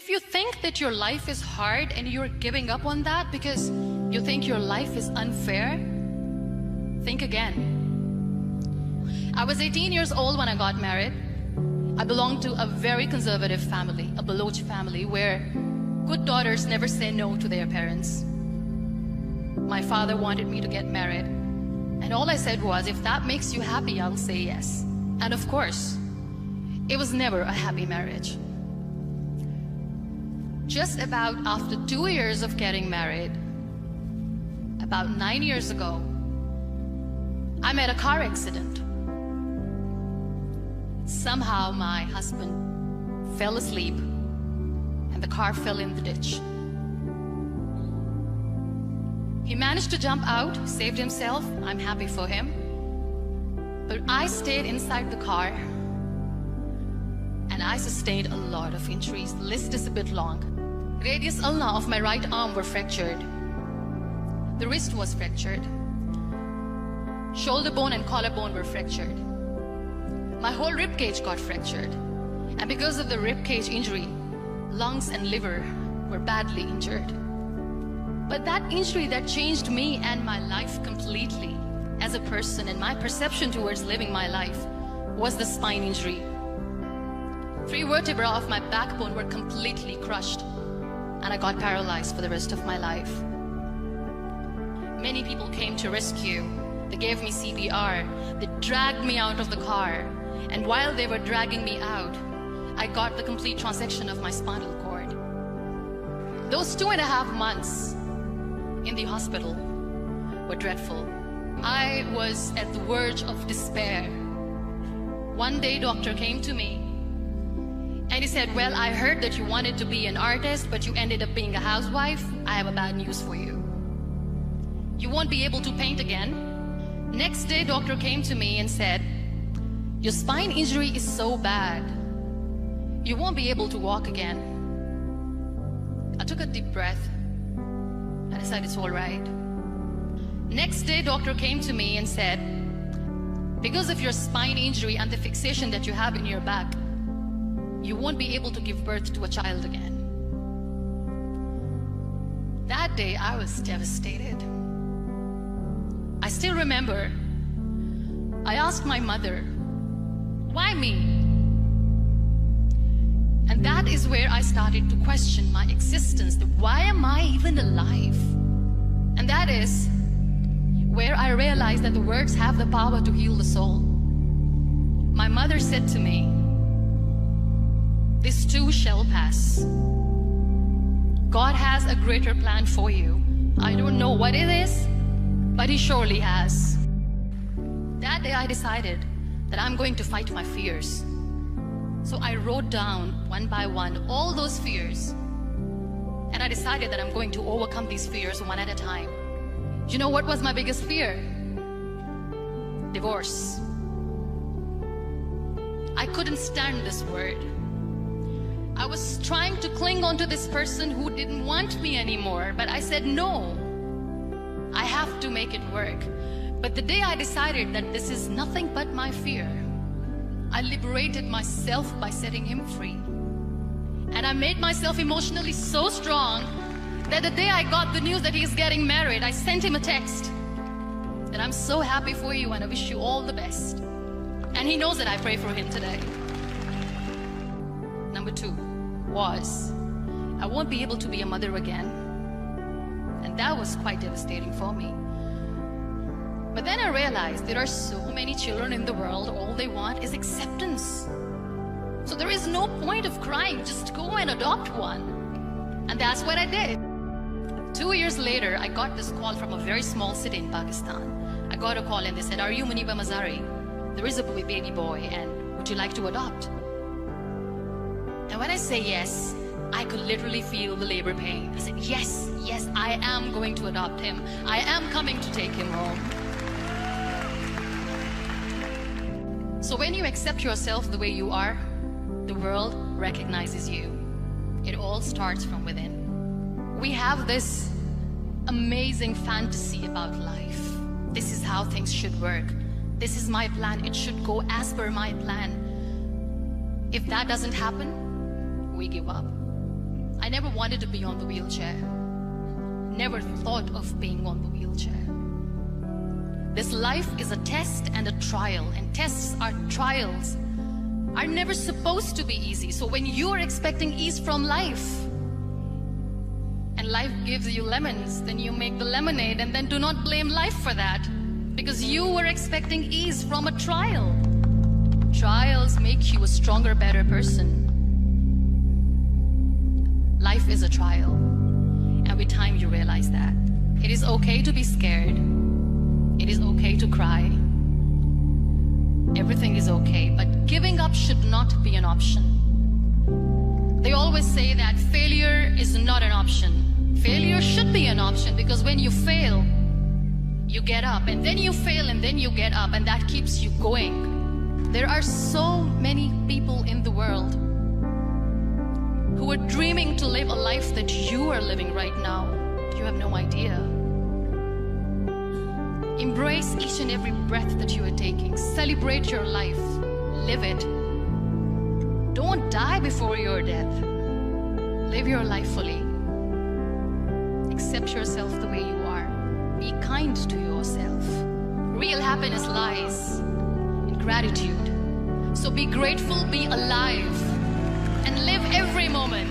If you think that your life is hard and you're giving up on that because you think your life is unfair, think again. I was 18 years old when I got married. I belonged to a very conservative family, a Baloch family, where good daughters never say no to their parents. My father wanted me to get married, and all I said was, if that makes you happy, I'll say yes. And of course, it was never a happy marriage. Just about after 2 years of getting married, about 9 years ago, I met a car accident. Somehow my husband fell asleep and the car fell in the ditch. He managed to jump out, saved himself. I'm happy for him. But I stayed inside the car and I sustained a lot of injuries. The list is a bit long. Radius ulna of my right arm were fractured. The wrist was fractured. Shoulder bone and collarbone were fractured. My whole rib cage got fractured. And because of the rib cage injury, lungs and liver were badly injured. But that injury that changed me and my life completely as a person and my perception towards living my life was the spine injury. 3 vertebrae of my backbone were completely crushed, and I got paralyzed for the rest of my life. Many people came to rescue. They gave me CPR. They dragged me out of the car. And while they were dragging me out, I got the complete transection of my spinal cord. Those 2.5 months in the hospital were dreadful. I was at the verge of despair. One day, doctor came to me and he said, well, I heard that you wanted to be an artist, but you ended up being a housewife. I have a bad news for you. You won't be able to paint again. Next day, doctor came to me and said, your spine injury is so bad, you won't be able to walk again. I took a deep breath. I said, it's all right. Next day, doctor came to me and said, because of your spine injury and the fixation that you have in your back, you won't be able to give birth to a child again. That day, I was devastated. I still remember, I asked my mother, why me? And that is where I started to question my existence. Why am I even alive? And that is where I realized that the words have the power to heal the soul. My mother said to me, this too shall pass. God has a greater plan for you. I don't know what it is, but He surely has. That day I decided that I'm going to fight my fears. So I wrote down one by one all those fears. And I decided that I'm going to overcome these fears one at a time. You know what was my biggest fear? Divorce. I couldn't stand this word. I was trying to cling on to this person who didn't want me anymore, but I said no. I have to make it work. But the day I decided that this is nothing but my fear, I liberated myself by setting him free. And I made myself emotionally so strong that the day I got the news that he's getting married, I sent him a text that I'm so happy for you and I wish you all the best. And he knows that I pray for him today. Number 2 was, I won't be able to be a mother again. And that was quite devastating for me. But then I realized there are so many children in the world, all they want is acceptance. So there is no point of crying, just go and adopt one. And that's what I did. 2 years later, I got this call from a very small city in Pakistan. I got a call and they said, are you Muniba Mazari? There is a baby boy and would you like to adopt? And when I say yes, I could literally feel the labor pain. I said, yes, yes, I am going to adopt him. I am coming to take him home. So when you accept yourself the way you are, the world recognizes you. It all starts from within. We have this amazing fantasy about life. This is how things should work. This is my plan. It should go as per my plan. If that doesn't happen, we give up. I never wanted to be on the wheelchair. Never thought of being on the wheelchair. This life is a test and a trial, and tests are trials are never supposed to be easy. So when you're expecting ease from life, and life gives you lemons, then you make the lemonade, and then do not blame life for that, because you were expecting ease from a trial. Trials make you a stronger, better person. Life is a trial, and with time you realize that. It is okay to be scared. It is okay to cry. Everything is okay, but giving up should not be an option. They always say that failure is not an option. Failure should be an option, because when you fail, you get up, and then you fail, and then you get up, and that keeps you going. There are so many people in the world who are dreaming to live a life that you are living right now. You have no idea. Embrace each and every breath that you are taking. Celebrate your life. Live it. Don't die before your death. Live your life fully. Accept yourself the way you are. Be kind to yourself. Real happiness lies in gratitude. So be grateful, be alive, and live every moment.